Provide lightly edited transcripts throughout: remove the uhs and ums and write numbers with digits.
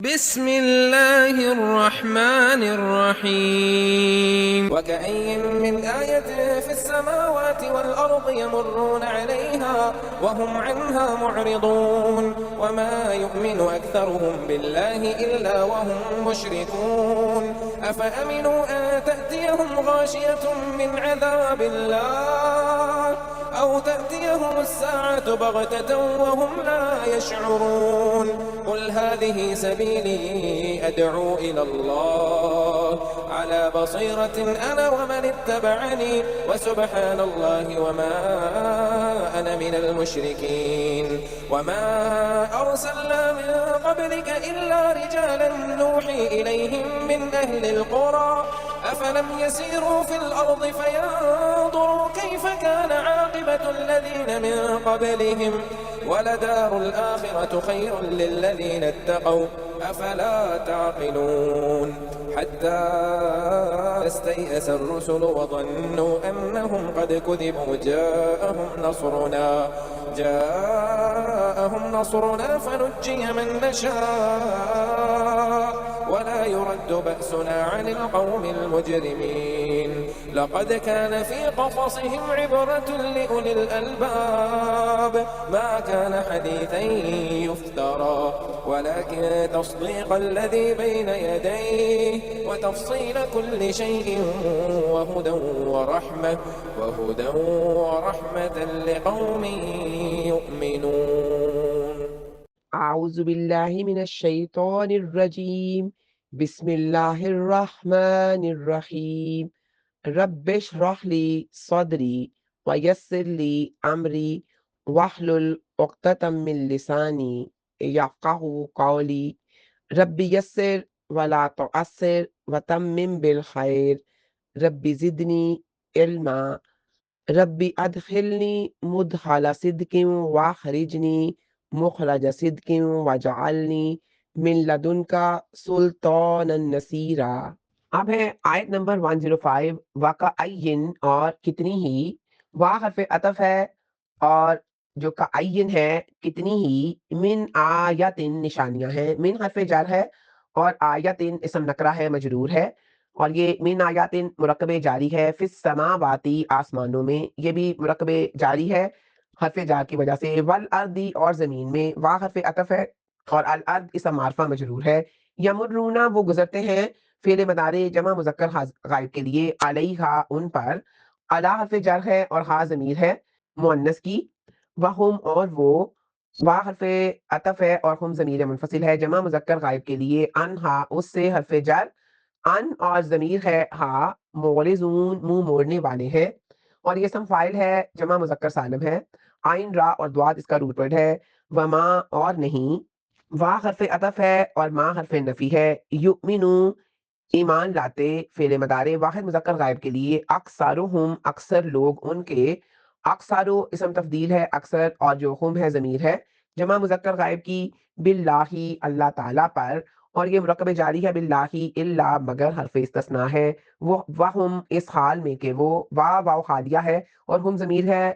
بسم الله الرحمن الرحيم وكأي من آية في السماوات والأرض يمرون عليها وهم عنها معرضون وما يؤمن أكثرهم بالله إلا وهم مشركون أفأمنوا أن تأتيهم غاشية من عذاب الله أو تأتيهم الساعة بغتة وهم لا يشعرون قل هذه سبيلي أدعو إلى الله على بصيرة أنا ومن اتبعني وسبحان الله وما أنا من المشركين وما أرسلنا من قبلك إلا رجالا نوحي إليهم من أهل القرى أفلم يسيروا في الأرض فينظروا كيف كان عاقبة الذين من قبلهم ولدار الآخرة خير للذين اتقوا أفلا تعقلون حتى استيأس الرسل وظنوا أنهم قد كذبوا جاءهم نصرنا فنجي من نشاء ولا يرد بأسنا عن القوم المجرمين لقد كان في قصصهم عبرة لأولي الألباب ما كان حديثا يفترى ولكن تصديق الذي بين يديه وتفصيل كل شيء وهدى ورحمة لقوم يؤمنون. أعوذ بالله من الشيطان الرجيم. بسم الله الرحمن الرحيم. رب اشرح لي صدري ويسر لي أمري واحلل عقدة من لساني يفقهوا قولي. رب يسر ولا تعسر وتمم بالخير. رب زدني علما. ربي أدخلني مدخل صدق واخرجني مخرج صدق واجعلني من لدنك سلطانا نصيرا. اب ہے آیت نمبر 105 وَكَأَيِّن اور کتنی ہی. واہ حرف عطف ہے اور جو کأین ہے کتنی ہی. من آیتن نشانیاں ہیں. من حرف جر ہے اور آیتن اسم نکرہ ہے مجرور ہے اور یہ من آیاتن مرکب جاری ہے. فی السماواتی آسمانوں میں. یہ بھی مرکب جاری ہے حرف جار کی وجہ سے. والارضی اور زمین میں. واہ حرف عطف ہے اور الارض اسم معرفہ مجرور ہے. یمرونا وہ گزرتے ہیں. فعل مضارع جمع مذکر غائب کے لیے. علیہا ان پر. علی حرف جر ہے اور ہا ضمیر ہے مؤنث کی. وہم اور وہ. وا حرف عطف ہے اور ہم ضمیر منفصل ہے جمع مذکر غائب کے لیے. انہا اس سے حرف جر. ان اور ضمیر ہے ہا مورزون منہ موڑنے والے ہیں اور یہ اسم فاعل ہے جمع مذکر سالم ہے. آئین را اور دواد اس کا روٹ ورڈ ہے. وما اور نہیں. وا حرف عطف ہے اور ما حرف نفی ہے. یؤمنو ایمان لاتے. فعل مضارع واحد مذکر غائب کے لیے. اکثرہم اکثر لوگ ان کے. اکثرو اسم تفضیل ہے اکثر اور جو ہم ہے ضمیر ہے جمع مذکر غائب کی. باللہ اللہ تعالیٰ پر اور یہ مرکب جاری ہے. باللہ الا مگر حرف استثناء ہے. وہ وہم اس حال میں کہ وہ. واو حالیہ ہے اور ہم ضمیر ہے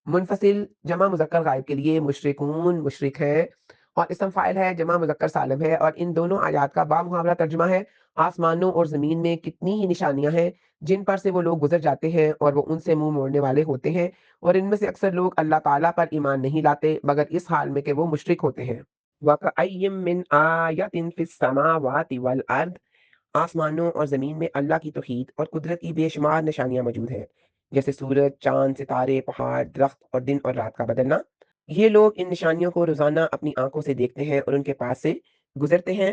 منفصل جمع مذکر غائب کے لیے. مشرکون مشرک ہے اور اسم فاعل ہے جمع مذکر سالم ہے. اور ان دونوں آیات کا بامحاورہ ترجمہ ہے. آسمانوں اور زمین میں کتنی ہی نشانیاں ہیں جن پر سے وہ لوگ گزر جاتے ہیں اور وہ ان سے منہ موڑنے والے ہوتے ہیں اور ان میں سے اکثر لوگ اللہ تعالیٰ پر ایمان نہیں لاتے مگر اس حال میں کہ وہ مشرک ہوتے ہیں. وَكَأَيٍّ مِّنْ آيَةٍ فِي السَّمَاوَاتِ وَالْأَرْضِ آسمانوں اور زمین میں اللہ کی توحید اور قدرت کی بے شمار نشانیاں موجود ہیں جیسے سورج چاند ستارے پہاڑ درخت اور دن اور رات کا بدلنا. یہ لوگ ان نشانیوں کو روزانہ اپنی آنکھوں سے دیکھتے ہیں اور ان کے پاس سے گزرتے ہیں.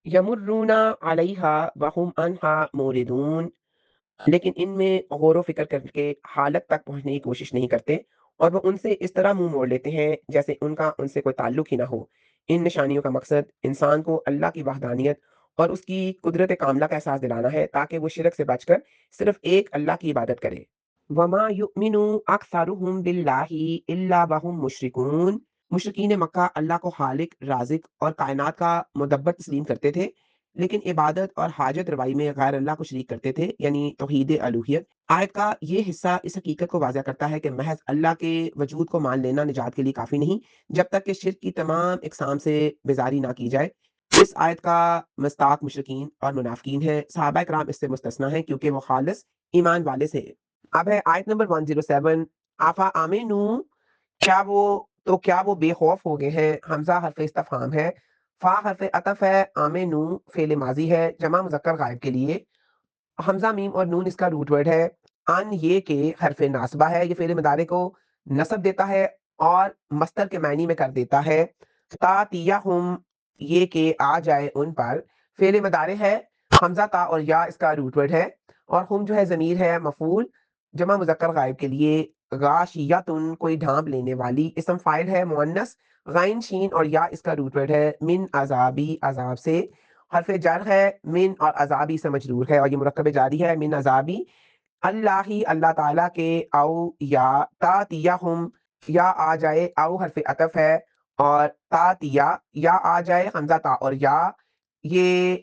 یمرون علیہا وہم عنہا موردون لیکن ان میں غور و فکر کر کے حالت تک پہنچنے کی کوشش نہیں کرتے اور وہ ان سے اس طرح منہ موڑ لیتے ہیں جیسے ان کا ان سے کوئی تعلق ہی نہ ہو. ان نشانیوں کا مقصد انسان کو اللہ کی وحدانیت اور اس کی قدرت کاملہ کا احساس دلانا ہے تاکہ وہ شرک سے بچ کر صرف ایک اللہ کی عبادت کرے. وما یؤمن اکثرهم باللہ الا وهم مشرکون مشرکین مکہ اللہ کو خالق رازق اور کائنات کا مدبر تسلیم کرتے تھے لیکن عبادت اور حاجت روائی میں غیر اللہ کو شریک کرتے تھے یعنی توحید الوہیت. آیت کا یہ حصہ اس حقیقت کو واضح کرتا ہے کہ محض اللہ کے وجود کو مان لینا نجات کے لیے کافی نہیں جب تک کہ شرک کی تمام اقسام سے بیزاری نہ کی جائے. اس آیت کا مصداق مشرکین اور منافقین ہے، صحابہ کرام اس سے مستثنی ہیں کیونکہ وہ خالص ایمان والے سے۔ اب ہے آیت نمبر 107، آفا آمنو، کیا وہ بے خوف ہو گئے ہیں؟ حمزہ حرف استفہام ہے، فا حرف عطف ہے، آمنو فعل ماضی ہے جمع مذکر غائب کے لیے، حمزہ میم اور نون اس کا روٹ ورڈ ہے، ان یہ کہ حرف ناصبہ ہے، یہ فعل مضارع کو نصب دیتا ہے اور مصدر کے معنی میں کر دیتا ہے۔ تاتیہم، یہ کہ آ جائے ان پر، فعل مضارع ہے، حمزہ تا اور یا اس کا روٹ ورڈ ہے، اور ہم جو ہے ضمیر ہے مفعول جمع مذکر غائب کے لیے، غاشیتن کوئی ڈھانپ لینے والی، اسم فاعل ہے مؤنث، غین شین اور یا اس کا روٹ ورڈ ہے، من عذابی عذاب سے، حرف جر ہے، من اور عذابی سے مجرور ہے اور یہ مرکب جاری ہے، من عذابی اللہ ہی اللہ تعالیٰ کے، او یا تاتیہم، یا آ جائے، او حرف عطف ہے، اور تاتیہ یا آ جائے، حمزہ تا اور یا یہ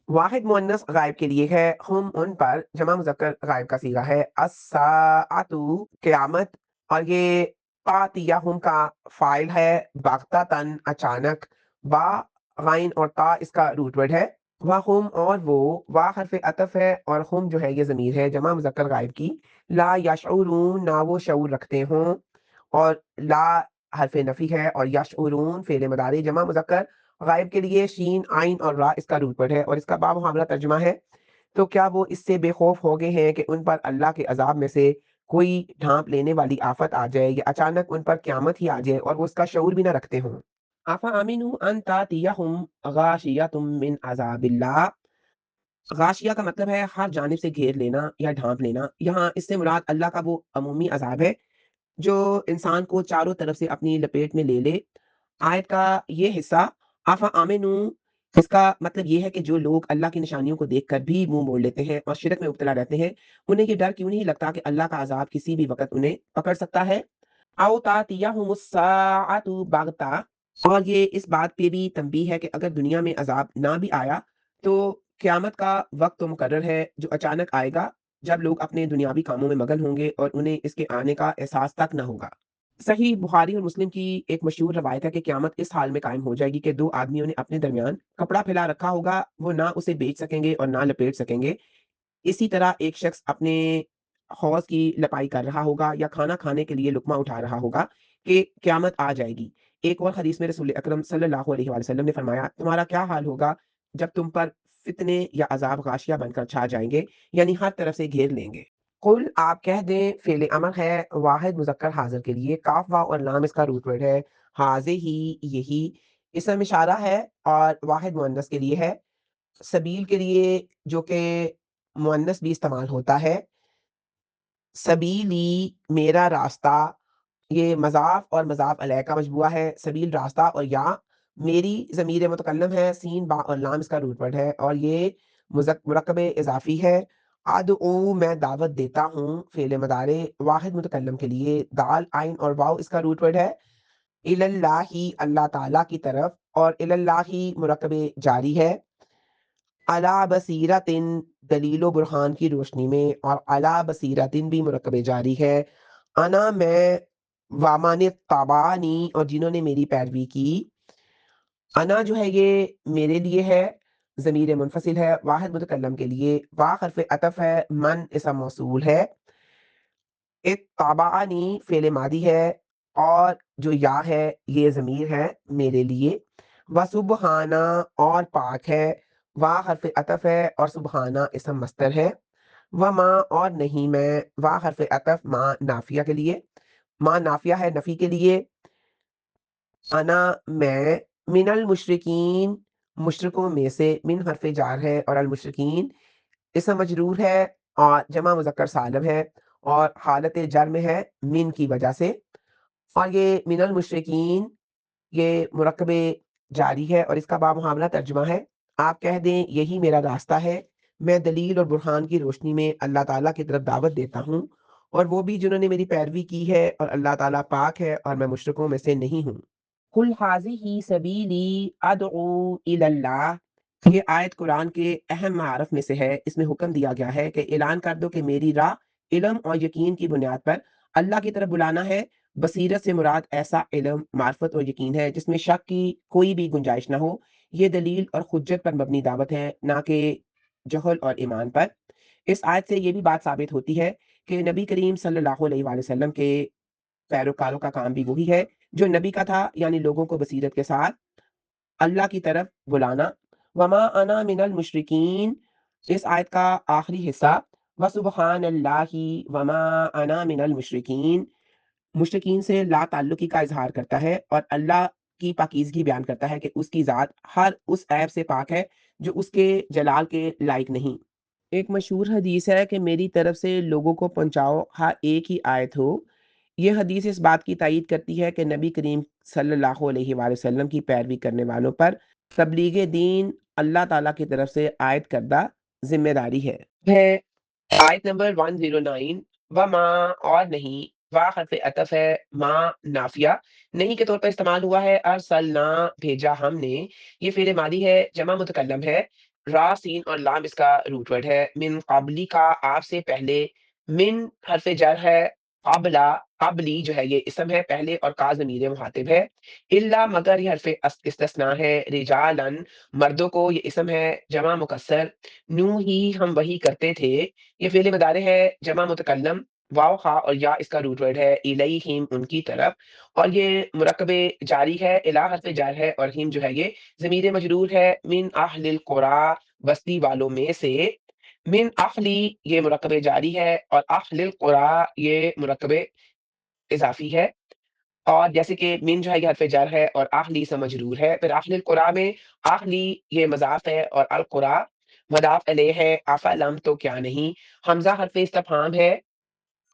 واحد مؤنث غائب کے لیے ہے، ہم ان پر جمع مذکر غائب کا صیغہ ہے، الساعۃ قیامت، اور یہ تاتیہم کا فاعل ہے، بغتتاً اچانک، با غائن اور تا اس کا روٹ ورڈ ہے، وہم اور وہ، وا حرف عطف ہے اور ہم جو ہے یہ ضمیر ہے جمع مذکر غائب کی، لا یشعرون نہ وہ شعور رکھتے ہوں، اور لا حرف نفی ہے اور یشعرون فعل مضارع جمع مذکر غائب کے لیے، شین عین اور را اس کا روٹ ورڈ ہے اور اس کا باب معاملہ ترجمہ ہے، تو کیا وہ اس سے بے خوف ہو گئے ہیں کہ ان پر اللہ کے عذاب میں سے کوئی ڈھانپ لینے والی آفت آ جائے یا اچانک ان پر قیامت ہی آ جائے اور وہ اس کا شعور بھی نہ رکھتے ہوں۔ آفا آمنو ان تاتیہم غاشیۃ من عذاب اللہ، غاشیہ کا مطلب ہے ہر جانب سے گھیر لینا یا ڈھانپ لینا، یہاں اس سے مراد اللہ کا وہ عمومی عذاب ہے جو انسان کو چاروں طرف سے اپنی لپیٹ میں لے لے۔ آیت کا یہ حصہ آفا آمنو، اس کا مطلب یہ ہے کہ جو لوگ اللہ کی نشانیوں کو دیکھ کر بھی منہ موڑ لیتے ہیں اور شرک میں مبتلا رہتے ہیں، انہیں یہ ڈر کیوں نہیں لگتا کہ اللہ کا عذاب کسی بھی وقت انہیں پکڑ سکتا ہے۔ او تاتیہم الساعۃ بغتہ، اور یہ اس بات پہ بھی تنبیہ ہے کہ اگر دنیا میں عذاب نہ بھی آیا تو قیامت کا وقت تو مقرر ہے جو اچانک آئے گا، جب لوگ اپنے دنیاوی کاموں میں مگن ہوں گے اور انہیں اس کے آنے کا احساس تک نہ ہوگا۔ صحیح بخاری اور مسلم کی ایک مشہور روایت ہے کہ قیامت اس حال میں قائم ہو جائے گی کہ دو آدمیوں نے اپنے درمیان کپڑا پھیلا رکھا ہوگا، وہ نہ اسے بیچ سکیں گے اور نہ لپیٹ سکیں گے۔ اسی طرح ایک شخص اپنے حوض کی لپائی کر رہا ہوگا یا کھانا کھانے کے لیے لقمہ اٹھا رہا ہوگا کہ قیامت آ جائے گی۔ ایک اور حدیث میں رسول اکرم صلی اللہ علیہ وآلہ وسلم نے فرمایا، تمہارا کیا حال ہوگا جب تم پر فتنے یا عذاب غاشیہ بن کر چھا جائیں گے، یعنی ہر طرف سے گھیر لیں گے۔ قل آپ کہہ دیں، فعل امر ہے واحد مذکر حاضر کے لیے، کاف واو اور لام اس کا روٹ ورڈ ہے، حاضر ہی یہی اسم اشارہ ہے اور واحد مؤنث کے لیے ہے، سبیل کے لیے جو کہ مؤنث بھی استعمال ہوتا ہے، سبیلی میرا راستہ، یہ مضاف اور مضاف علیہ کا مجموعہ ہے، سبیل راستہ، اور یا میری ضمیر متکلم ہے، سین با اور لام اس کا روٹ ورڈ ہے اور یہ مرکب اضافی ہے، ادعو میں دعوت دیتا ہوں، فعل مضارع واحد متکلم کے لیے، دال عین اور واو اس کا روٹ ورڈ ہے، اللہ اللہ تعالیٰ کی طرف، اور اللہ مرکب جاری ہے، علی بصیرتن دلیل و برہان کی روشنی میں، اور علی بصیرتن بھی مرکب جاری ہے، انا میں، وامان تابانی اور جنہوں نے میری پیروی کی، انا جو ہے یہ میرے لیے ہے، ضمیر منفصل ہے، واحد متکلم کے لیے، وا حرف عطف ہے، من اسم موصول ہے، اتبعنی فعل ماضی ہے، اور جو یا ہے یہ ضمیر ہے میرے لیے، وسبحانہ اور پاک ہے، وا حرف عطف ہے اور سبحانہ اسم مصدر ہے، وما اور نہیں میں، وا حرف عطف ما نافیہ کے لیے، ما نافیہ ہے نفی کے لیے، انا میں، من المشرکین مشرکوں میں سے، من حرف جار ہے اور المشرکین اسم مجرور ہے اور جمع مذکر سالم ہے اور حالت جر میں ہے من کی وجہ سے، اور یہ من المشرکین یہ مرکب جاری ہے اور اس کا با معاملہ ترجمہ ہے، آپ کہہ دیں یہی میرا راستہ ہے، میں دلیل اور برہان کی روشنی میں اللہ تعالیٰ کی طرف دعوت دیتا ہوں، اور وہ بھی جنہوں نے میری پیروی کی ہے، اور اللہ تعالیٰ پاک ہے اور میں مشرکوں میں سے نہیں ہوں۔ قل ھذہ سبیلی ادعو الی اللہ، یہ آیت قرآن کے اہم معارف میں سے ہے، اس میں حکم دیا گیا ہے کہ اعلان کر دو کہ میری راہ علم اور یقین کی بنیاد پر اللہ کی طرف بلانا ہے، بصیرت سے مراد ایسا علم، معرفت اور یقین ہے جس میں شک کی کوئی بھی گنجائش نہ ہو، یہ دلیل اور حجت پر مبنی دعوت ہے، نہ کہ جہل اور ایمان پر۔ اس آیت سے یہ بھی بات ثابت ہوتی ہے کہ نبی کریم صلی اللہ علیہ وآلہ وسلم کے پیروکاروں کا کام بھی وہی ہے جو نبی کا تھا، یعنی لوگوں کو بصیرت کے ساتھ اللہ کی طرف بلانا۔ وما انا من المشرکین، اس آیت کا آخری حصہ وسبحان اللہ وما انا من المشرکین، مشرکین سے لا تعلقی کا اظہار کرتا ہے اور اللہ کی پاکیزگی بیان کرتا ہے کہ اس کی ذات ہر اس عیب سے پاک ہے جو اس کے جلال کے لائق نہیں۔ ایک مشہور حدیث ہے کہ میری طرف سے لوگوں کو پہنچاؤ ہاں ایک ہی آیت ہو۔ یہ حدیث اس بات کی تائید کرتی ہے کہ نبی کریم صلی اللہ علیہ وآلہ وسلم کی پیروی کرنے والوں پر تبلیغ دین اللہ تعالیٰ کی طرف سے عائد کردہ ذمہ داری ہے۔ آیت نمبر 109، وما اور نہیں، وا حرف عطف ہے، ما نافیہ نہیں کے طور پر استعمال ہوا ہے، ارسلنا بھیجا ہم نے، یہ فعل ماضی ہے، جمع متکلم ہے، را سین اور لام اس کا روٹ ورڈ ہے، من قبلی کا آپ سے پہلے، من حرف جر ہے، قبلا قبلی جو ہے یہ اسم ہے پہلے اور کا ضمیر مخاطب ہے، الا مگر یہ حرف استثناء ہے، رجالن مردوں کو یہ اسم ہے جمع مکسر، نو ہی ہم وہی کرتے تھے، یہ فعل مضارع ہے جمع متکلم، واو خا اور یا اس کا روٹ ورڈ ہے، الیہم ان کی طرف، اور یہ مرکب جاری ہے، الہ حرف جار ہے اور ہم جو ہے یہ ضمیر مجرور ہے، من اہل القرى بستی والوں میں سے، من اہلی یہ مرکب جاری ہے اور اہل القرى یہ مرکب اضافی ہے، اور جیسے کہ من جو ہے یہ حرف جر ہے اور اہلی سے مجرور ہے، پھر اہل القرى میں اہلی یہ مضاف ہے اور القرى مضاف الیہ ہے، افلم تو کیا نہیں، حمزہ حرف استفہام ہے،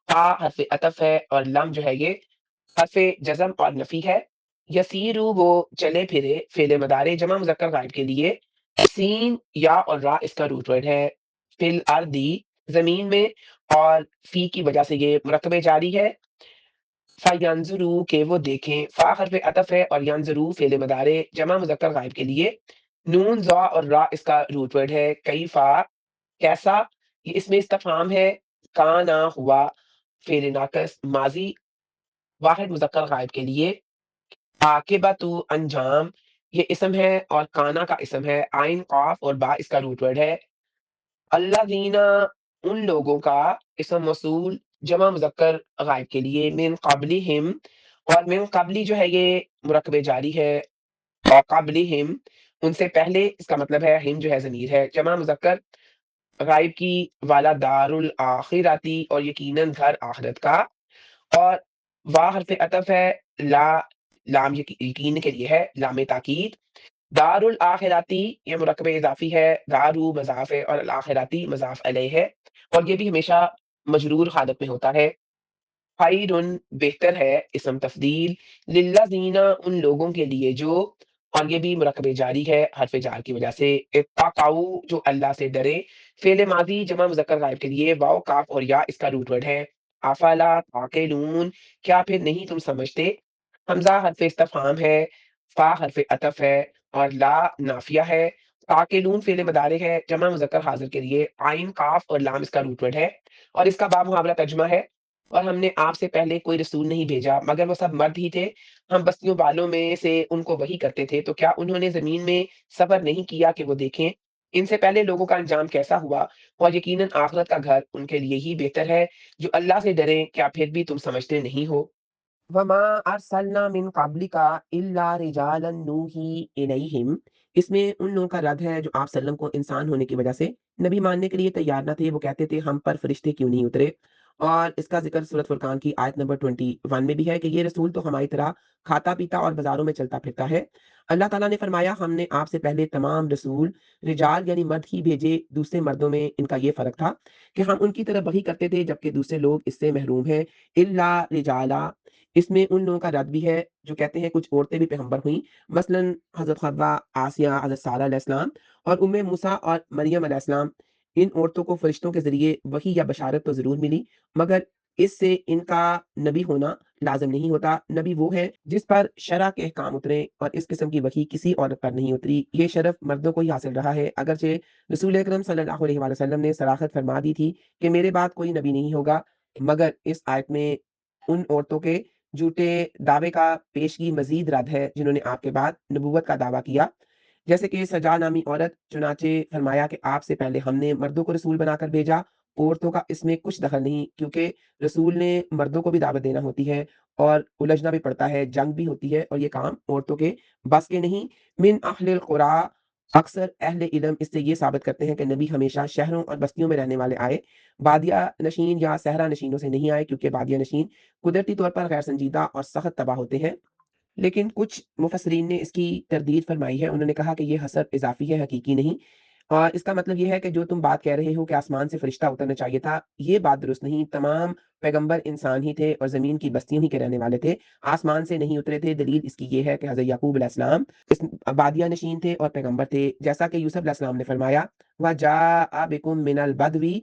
تا حرف عطف ہے اور لم جو ہے یہ حرف جزم اور نفی ہے، یسیرو وہ چلے پھرے، فعل مضارع جمع مذکر غائب کے لیے، سین یا اور را اس کا روٹ ورڈ ہے، فی الارضی زمین میں، اور فی کی وجہ سے یہ مرکب جاری ہے، فینظرو کہ وہ دیکھیں، فا حرف عطف ہے اور ینظرو فعل مضارع جمع مذکر غائب کے لیے، نون زا اور را اس کا روٹ ورڈ ہے، کیفا کیسا، یہ اس میں استفہام ہے، کانا ہوا فعل ناقص ماضی واحد مذکر غائب کے لیے، عاقبتو انجام یہ اسم ہے اور کانا کا اسم ہے، عین قاف اور با اس کا روٹ ورڈ ہے، الذین ان لوگوں کا اسم موصول جمع مذکر غائب کے لیے، من قبلہم اور من قبلی جو ہے یہ مرکب جاری ہے، اور قبلہم ان سے پہلے، اس کا مطلب ہے ہم جو ہے ضمیر ہے جمع مذکر غائب کی، والا دار الاخرتی اور یقیناً گھر آخرت کا، اور وا حرف عطف ہے، لا لام یقین کے لیے ہے، لام تاکید، دار الاخراتی یہ مرکب اضافی ہے، دارو مضاف ہے اور الاخراتی مضاف علیہ ہے، اور یہ بھی ہمیشہ مجرور حالت میں ہوتا ہے، خیر بہتر ہے اسم تفضیل، للذین ان لوگوں کے لیے جو، اور یہ بھی مرکب جاری ہے حرف جار کی وجہ سے، اتقوا جو اللہ سے ڈرے، فعل ماضی جمع مذکر غائب کے لیے، واو کاف اور یا اس کا روٹ ورڈ ہے، افلا تعقلون کیا پھر نہیں تم سمجھتے، حمزہ حرف استفہام ہے، فا حرف عطف ہے اور لا نافیہ ہے، تعقلون فعل مضارع ہے جمع مذکر حاضر کے لیے، عین قاف اور لام اس کا روٹ ورڈ ہے، اور اس کا باب محاورہ ترجمہ ہے، اور ہم نے آپ سے پہلے کوئی رسول نہیں بھیجا مگر وہ سب مرد ہی تھے، ہم بستیوں والوں میں سے ان کو وہی کرتے تھے، تو کیا انہوں نے زمین میں سفر نہیں کیا کہ وہ دیکھیں ان سے پہلے لوگوں کا انجام کیسا ہوا، اور یقیناً آخرت کا گھر ان کے لیے ہی بہتر ہے، جو اللہ سے ڈریں کیا پھر بھی تم سمجھتے نہیں ہو۔ وما ارسلنا من قبلک الا رجالا نوحی الیہم، اس میں ان لوگوں کا رد ہے جو آپ صلی اللہ علیہ وسلم کو انسان ہونے کی وجہ سے نبی ماننے کے لیے تیار نہ تھے، وہ کہتے تھے ہم پر فرشتے کیوں نہیں اترے، اور اس کا ذکر سورۃ فرقان کی آیت نمبر 21 میں بھی ہے کہ یہ رسول تو ہماری طرح کھاتا پیتا اور بازاروں میں چلتا پھرتا ہے۔ اللہ تعالیٰ نے فرمایا ہم نے آپ سے پہلے تمام رسول رجال یعنی مرد ہی بھیجے، دوسرے مردوں میں ان کا یہ فرق تھا کہ ہم ان کی طرف وحی کرتے تھے جبکہ دوسرے لوگ اس سے محروم ہیں، الا رجالا، اس میں ان لوگوں کا رد بھی ہے جو کہتے ہیں کچھ عورتیں بھی پیغمبر ہوئیں، مثلاً حضرت حوا، آسیہ، حضرت سارہ علیہ السلام اور موسیٰ اور مریم علیہ السلام، ان عورتوں کو فرشتوں کے ذریعے وحی یا بشارت تو ضرور ملی مگر اس سے ان کا نبی ہونا لازم نہیں ہوتا، نبی وہ ہے جس پر شرع کے احکام اترے، اور اس قسم کی وحی کسی عورت پر نہیں اتری، یہ شرف مردوں کو ہی حاصل رہا ہے، اگرچہ رسول اکرم صلی اللہ علیہ وآلہ وسلم نے صراحت فرما دی تھی کہ میرے بعد کوئی نبی نہیں ہوگا، مگر اس آیت میں ان عورتوں کے جھوٹے دعوے کا پیشگی مزید رد ہے جنہوں نے آپ کے بعد نبوت کا دعویٰ کیا، جیسے کہ سجا نامی عورت، چنانچہ فرمایا کہ آپ سے پہلے ہم نے مردوں کو رسول بنا کر بھیجا، عورتوں کا اس میں کچھ دخل نہیں، کیونکہ رسول نے مردوں کو بھی دعوت دینا ہوتی ہے اور الجھنا بھی پڑتا ہے، جنگ بھی ہوتی ہے، اور یہ کام عورتوں کے بس کے نہیں۔ من اہل القرا، اکثر اہل علم اس سے یہ ثابت کرتے ہیں کہ نبی ہمیشہ شہروں اور بستیوں میں رہنے والے آئے، بادیہ نشین یا صحرا نشینوں سے نہیں آئے، کیونکہ بادیہ نشین قدرتی طور پر غیر سنجیدہ اور سخت تباہ ہوتے ہیں۔ لیکن کچھ مفسرین نے اس کی تردید فرمائی ہے، انہوں نے کہا کہ یہ حسر اضافی ہے، حقیقی نہیں، اور اس کا مطلب یہ ہے کہ جو تم بات کہہ رہے ہو کہ آسمان سے فرشتہ اترنا چاہیے تھا، یہ بات درست نہیں، تمام پیغمبر انسان ہی تھے اور زمین کی بستیوں ہی کے رہنے والے تھے، آسمان سے نہیں اترے تھے۔ دلیل اس کی یہ ہے کہ حضرت یعقوب علیہ السلام اس بادیہ نشین تھے اور پیغمبر تھے، جیسا کہ یوسف علیہ السلام نے فرمایا وَجَاءَ بِكُم مِّنَ الْبَدْوِ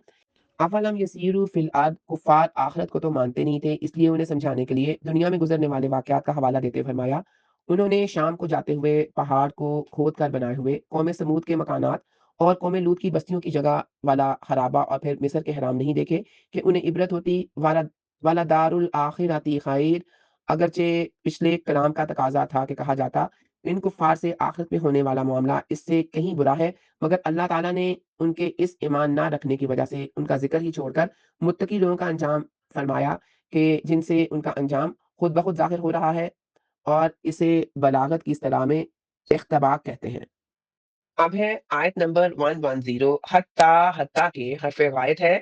افلم یسیروا فی الارض، کفار آخرت کو تو مانتے نہیں تھے، اس لیے انہیں سمجھانے کے لیے دنیا میں گزرنے والے واقعات کا حوالہ دیتے ہوئے فرمایا انہوں نے شام کو جاتے ہوئے پہاڑ کو کھود کر بنائے ہوئے، قوم سمود کے مکانات اور قوم لوط کی بستیوں کی جگہ والا خرابہ اور پھر مصر کے حرام نہیں دیکھے کہ انہیں عبرت ہوتی، وَلَدَارُ الْآخِرَةِ خَيْرٌ، اگرچہ پچھلے کلام کا تقاضا تھا کہ کہا جاتا ان کفار سے آخرت میں ہونے والا معاملہ اس سے کہیں برا ہے، مگر اللہ تعالیٰ نے ان کے اس ایمان نہ رکھنے کی وجہ سے ان کا ذکر ہی چھوڑ کر متقی لوگوں کا انجام فرمایا کہ جن سے ان کا انجام خود بخود ظاہر ہو رہا ہے، اور اسے بلاغت کی اصطلاح میں اختباق کہتے ہیں۔ اب ہے آیت نمبر 110، حتیٰ کے حرف غائط ہے،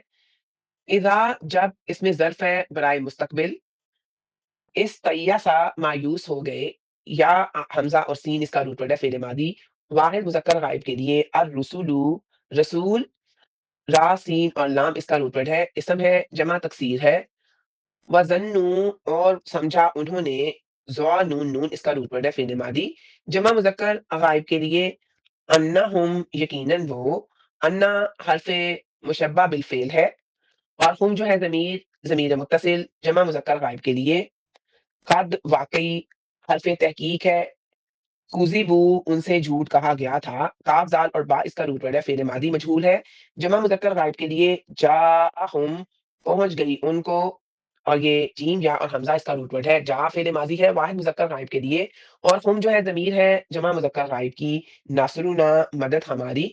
اذا جب اس میں ظرف ہے برائے مستقبل، اس تیسا مایوس ہو گئے، یا حمزہ اور سین اس کا روٹ ورڈ ہے فعل ماضی، واحد مذکر غائب کے لیے، الرسول رسول، را سین اور لام اس کا روٹ ورڈ ہے، اسم ہے جمع تکسیر ہے، وَظَنُّوا اور سمجھا انہوں نے، ذو نون نون اس کا روٹ ورڈ ہے فعل ماضی، جمع مذکر غائب کے لیے، انہم یقیناً وہ، انا حرف مشبہ بالفعل ہے، اور ہم جو ہے ضمیر متصل جمع مذکر غائب کے لیے، قد واقعی حرف تحقیق ہے، کذبو ان سے جھوٹ کہا گیا تھا، کاف زال اور با اس کا روٹ ورڈ ہے فعل ماضی مجہول ہے، جمع مذکر غائب کے لیے جاءہم پہنچ گئی ان کو، اور یہ جیم یا اور حمزہ اس کا روٹ ورڈ ہے، جا فعل ماضی ہے واحد مذکر غائب کے لیے، اور ہم جو ہے ضمیر ہے جمع مذکر غائب کی، ناصرنا مدد ہماری،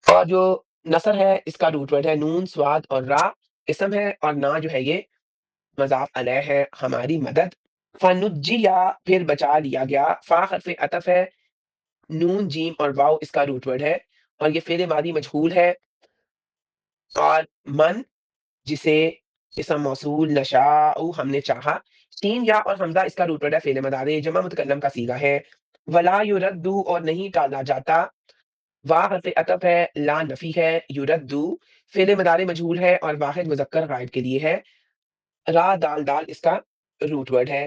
اور جو نصر ہے اس کا روٹ ورڈ ہے نون سواد اور را، اسم ہے، اور نا جو ہے یہ مضاف علیہ ہے ہماری مدد، فنجیا پھر بچا لیا گیا، فا حرف عطف ہے، نون جیم اور واؤ اس کا روٹ ورڈ ہے، اور یہ فعل ماضی مجہول ہے، اور من جسے اسم موصول نشاء ہم نے چاہا، سین یا اور حمزہ اس کا روٹ ورڈ ہے فعل مضارع جمع متکلم کا صیغہ ہے، ولا یردو اور نہیں ٹالا جاتا، وا حرف عطف ہے، لا نفی ہے، یردو فعل مضارع مجہول ہے اور واحد مذکر غائب کے لیے ہے، را دال دال اس کا روٹ ورڈ ہے،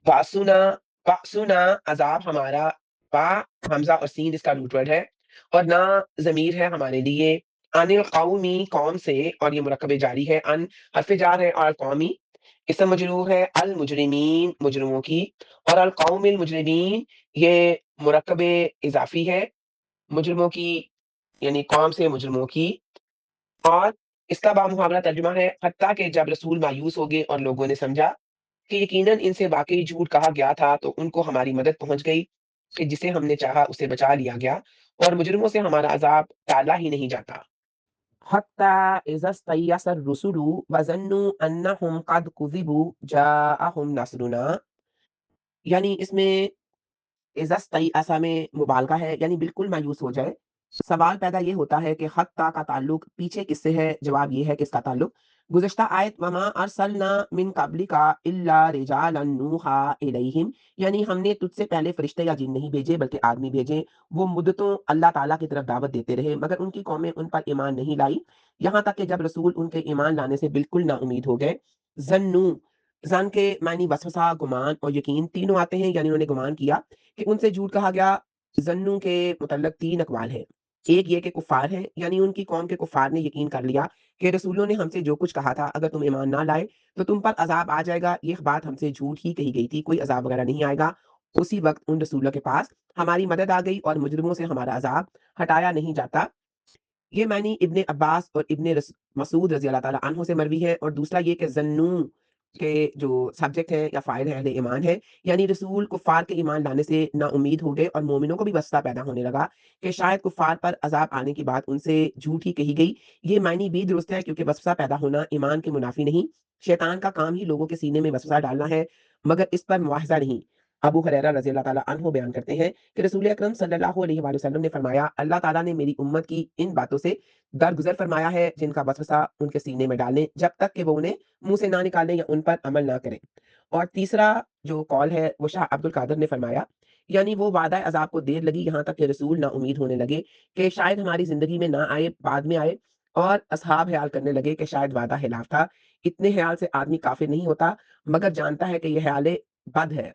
باسنا باسنا عذاب ہمارا، با حمزہ اور سین اس کا روٹ ورڈ ہے، اور نا ضمیر ہے ہمارے لیے، ان القومی قوم سے، اور یہ مرکب جاری ہے، ان حرف جار ہے، اور قومی اسم مجرور ہے، المجرمین مجرموں کی، اور القوم المجرمین یہ مرکب اضافی ہے، مجرموں کی یعنی قوم سے مجرموں کی، اور اس کا بامحاورہ ترجمہ ہے حتیٰ کہ جب رسول مایوس ہو گئے اور لوگوں نے سمجھا کہ یقیناً ان سے واقعی جھوٹ کہا گیا تھا، تو ان کو ہماری مدد پہنچ گئی کہ جسے ہم نے چاہا اسے بچا لیا گیا، اور مجرموں سے ہمارا عذاب ٹالا ہی نہیں جاتا۔ حتى إذا استيأس الرسل وظنوا أنهم قد كذبوا جاءهم نصرنا، یعنی اس میں اذا استیأس میں مبالغہ ہے، یعنی بالکل مایوس ہو جائے۔ سوال پیدا یہ ہوتا ہے کہ حتیٰ کا تعلق پیچھے کس سے ہے؟ جواب یہ ہے کہ اس کا تعلق گزشتہ آیت وما ارسلنا من قبلک الا رجالا نوحی الیہم، یعنی ہم نے تجھ سے پہلے فرشتے یا جن نہیں بھیجے بلکہ آدمی بھیجے، وہ مدتوں اللہ تعالیٰ کی طرف دعوت دیتے رہے مگر ان کی قومیں ان پر ایمان نہیں لائی، یہاں تک کہ جب رسول ان کے ایمان لانے سے بالکل نا امید ہو گئے۔ ظنو، ظن کے معنی وسوسہ، گمان اور یقین تینوں آتے ہیں، یعنی انہوں نے گمان کیا کہ ان سے جھوٹ کہا گیا۔ ظنو کے متعلق تین اقوال ہیں، ایک یہ کہ کفار ہیں، یعنی ان کی قوم کے کفار نے یقین کر لیا کہ رسولوں نے ہم سے جو کچھ کہا تھا اگر تم ایمان نہ لائے تو تم پر عذاب آ جائے گا، یہ بات ہم سے جھوٹ ہی کہی گئی تھی، کوئی عذاب وغیرہ نہیں آئے گا۔ اسی وقت ان رسولوں کے پاس ہماری مدد آ گئی اور مجرموں سے ہمارا عذاب ہٹایا نہیں جاتا۔ یہ معنی ابن عباس اور ابن مسعود رضی اللہ تعالیٰ عنہ سے مروی ہے، اور دوسرا یہ کہ ظنو کے جو سبجیکٹ ہیں یا فائل ہیں اہل ایمان ہے، یعنی رسول کفار کے ایمان لانے سے نا امید ہو گئے اور مومنوں کو بھی وسوسہ پیدا ہونے لگا کہ شاید کفار پر عذاب آنے کی بات ان سے جھوٹ ہی کہی گئی۔ یہ معنی بھی درست ہے کیونکہ وسوسہ پیدا ہونا ایمان کے منافی نہیں، شیطان کا کام ہی لوگوں کے سینے میں وسوسہ ڈالنا ہے، مگر اس پر مواخذہ نہیں۔ ابو ہریرہ رضی اللہ تعالیٰ عنہ بیان کرتے ہیں کہ رسول اکرم صلی اللہ علیہ وآلہ وسلم نے فرمایا، اللہ تعالیٰ نے میری امت کی ان باتوں سے درگزر فرمایا ہے جن کا وسوسہ ان کے سینے میں ڈالیں جب تک کہ وہ انہیں منہ سے نہ نکالیں یا ان پر عمل نہ کریں۔ اور تیسرا جو قول ہے وہ شاہ عبد القادر نے فرمایا، یعنی وہ وعدہ عذاب کو دیر لگی یہاں تک کہ رسول نا امید ہونے لگے کہ شاید ہماری زندگی میں نہ آئے، بعد میں آئے، اور اصحاب خیال کرنے لگے کہ شاید وعدہ خلاف تھا۔ اتنے خیال سے آدمی کافر نہیں ہوتا مگر جانتا ہے کہ یہ خیال بد ہے۔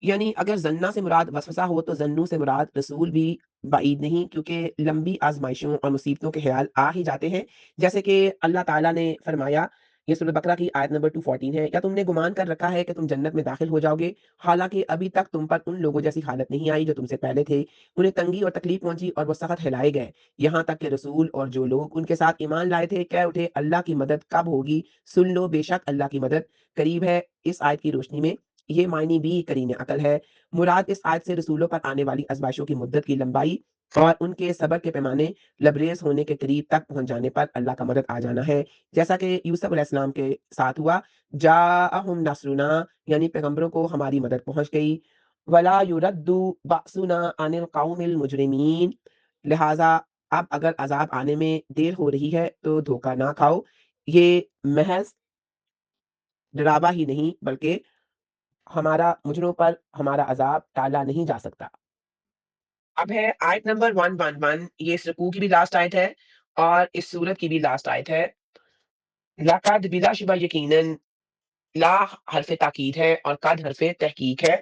یعنی اگر زنا سے مراد وسوسہ ہو تو زنو سے مراد رسول بھی بعید نہیں، کیونکہ لمبی آزمائشوں اور مصیبتوں کے خیال آ ہی جاتے ہیں، جیسے کہ اللہ تعالیٰ نے فرمایا، یہ سورۃ بقرہ کی آیت نمبر 214 ہے، یا تم نے گمان کر رکھا ہے کہ تم جنت میں داخل ہو جاؤ گے، حالانکہ ابھی تک تم پر ان لوگوں جیسی حالت نہیں آئی جو تم سے پہلے تھے، انہیں تنگی اور تکلیف پہنچی اور وہ سخت ہلائے گئے، یہاں تک کہ رسول اور جو لوگ ان کے ساتھ ایمان لائے تھے کہہ اٹھے اللہ کی مدد کب ہوگی، سن لو بے شک اللہ کی مدد قریب ہے۔ اس آیت کی روشنی میں یہ معنی بھی قرین عقل ہے۔ مراد اس آیت سے رسولوں پر آنے والی ازمائشوں کی مدت کی لمبائی اور ان کے صبر کے پیمانے لبریز ہونے کے قریب تک پہنچ جانے پر اللہ کا مدد آ جانا ہے، جیسا کہ یوسف علیہ السلام کے ساتھ ہوا، جاءہم نصرنا، یعنی پیغمبروں کو ہماری مدد پہنچ گئی، ولا یرد بأسنا عن القوم المجرمین، لہٰذا اب اگر عذاب آنے میں دیر ہو رہی ہے تو دھوکہ نہ کھاؤ، یہ محض ڈراوا ہی نہیں بلکہ ہمارا مجرموں پر ہمارا عذاب ٹالا نہیں جا سکتا۔ اب ہے آیت نمبر 111، یہ اس رکوع کی بھی لاسٹ آیت ہے اور اس سورت کی بھی لاسٹ آیت ہے۔ لقد بلا شبہ یقیناً، لا حرف تاکید ہے اور قد حرف تحقیق ہے،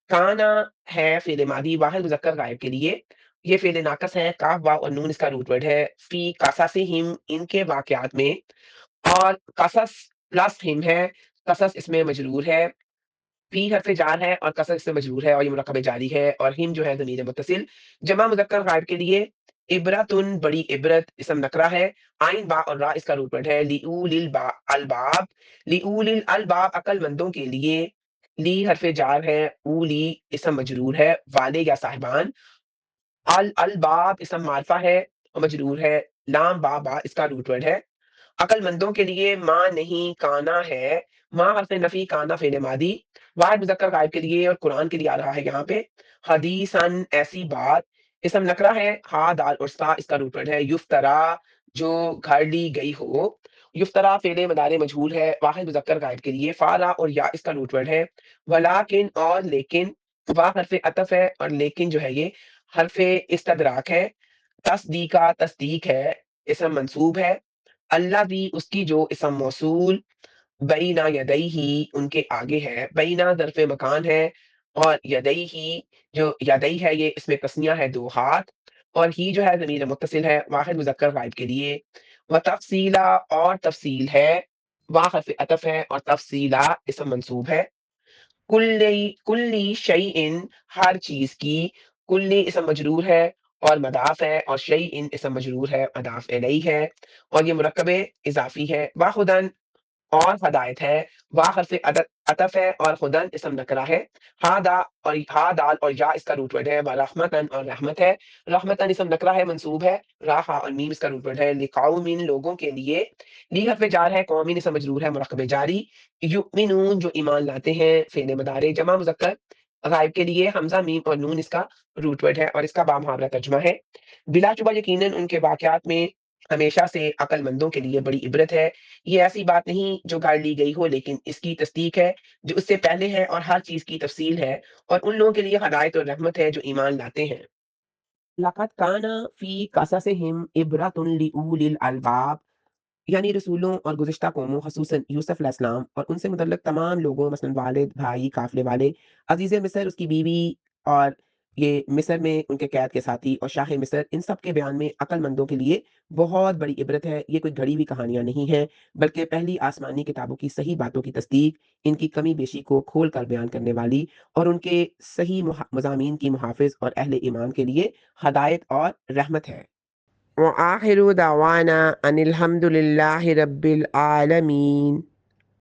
کانا ہے فعل ماضی واحد مذکر غائب کے لیے، یہ فعل ناقص ہے، کاف واو اور نون اس کا روٹ ورڈ ہے، فی قصصہم ان کے واقعات میں، اور قصص پلس ہم ہے، قصص اس میں مجرور ہے، فی حرف جار ہے اور قصر اس سے مجرور ہے اور یہ مرکب جاری ہے، اور ہم جو ہے ضمیر متصل جمع مذکر غائب کے لیے، عبرتن بڑی عبرت اسم نکرہ ہے، آئین با اور را اس کا روٹ ورڈ ہے، لیول الباب، لیول الباب عقل مندوں کے لیے، لی حرف جار ہے، اولی اسم مجرور ہے، والے یا صاحبان، الباب اسم معرفہ ہے اور مجرور ہے، لام با با اس کا روٹ ورڈ ہے، عقل مندوں کے لیے ماں نہیں کانا ہے، ماں حرف نفی کانا فعل ماضی واحد مذکر غائب کے لیے اور قرآن کے لیے آ رہا ہے یہاں پہ، حدیثن ایسی بات، اسم نکرہ ہے، ہا دال اور سا اس کا روٹ ورڈ ہے، یفترا جو گھڑ لی گئی ہو، یفترا فعل مضارع مجہول ہے واحد مذکر غائب کے لیے، فارا اور یا اس کا روٹ ورڈ ہے، ولیکن اور لیکن، وا حرف عطف ہے اور لیکن جو ہے یہ حرف استدراک ہے، تصدیقہ تصدیق ہے، اسم منصوب ہے، اللہ بھی اس کی جو اسم موصول بینا یدئی ہی ان کے آگے ہے، بینا ظرف مکان ہے، اور یدئی ہی جو یدئی ہے یہ اس میں تسنیہ ہے دو ہاتھ، اور ہی جو ہے ضمیر متصل ہے واحد مذکر غائب کے لیے، و تفصیلا اور تفصیل ہے، وا حرف عطف ہے اور تفصیلا اسم منصوب ہے، کلی شیئن ہر چیز کی، کلی اسم مجرور ہے اور مضاف ہے، اور شیئن اسم مجرور ہے مضاف الیہ ہے، اور یہ مرکب اضافی ہے، واخدن اور ہدایت ہے، واہ حرف عطف ہے اور خدن اسم نکرہ ہے، ہا دال اور یا اس کا روٹ ورڈ ہے، رحمتن اور رحمت ہے، رحمتن اسم نکرہ ہے منصوب ہے، راہا اور میم اس کا روٹ ورڈ ہے، لقوم لوگوں کے لیے، لی حرف جار ہے، قومین اسم مجرور ہے مرکب جاری، یؤمنون جو ایمان لاتے ہیں فعل مضارع جمع مذکر غائب کے لیے، حمزہ میم اور نون اس کا روٹ ورڈ ہے اور اس کا بامحاورہ ترجمہ ہے، بلا شبہ یقیناً ان کے واقعات میں ہمیشہ سے عقل مندوں کے لیے بڑی عبرت ہے، یہ ایسی بات نہیں جو گاڑ لی گئی ہو لیکن اس کی تصدیق ہے جو اس سے پہلے ہے اور ہر چیز کی تفصیل ہے، اور ان لوگوں کے لیے ہدایت اور رحمت ہے جو ایمان لاتے ہیں۔ لقد کان فی قصصہم عبرۃ لأولی الالباب، یعنی رسولوں اور گزشتہ قوموں خصوصاً یوسف علیہ السلام اور ان سے متعلق تمام لوگوں مثلاً والد بھائی قافلے والے عزیز مصر اس کی بیوی اور یہ مصر میں ان کے قید کے ساتھی اور شاہ مصر، ان سب کے بیان میں عقل مندوں کے لیے بہت بڑی عبرت ہے، یہ کوئی گھڑی ہوئی کہانیاں نہیں ہیں بلکہ پہلی آسمانی کتابوں کی صحیح باتوں کی تصدیق، ان کی کمی بیشی کو کھول کر بیان کرنے والی اور ان کے صحیح مضامین کی محافظ اور اہل ایمان کے لیے ہدایت اور رحمت ہے۔ وآخر دعوانا ان الحمد للہ رب العالمین۔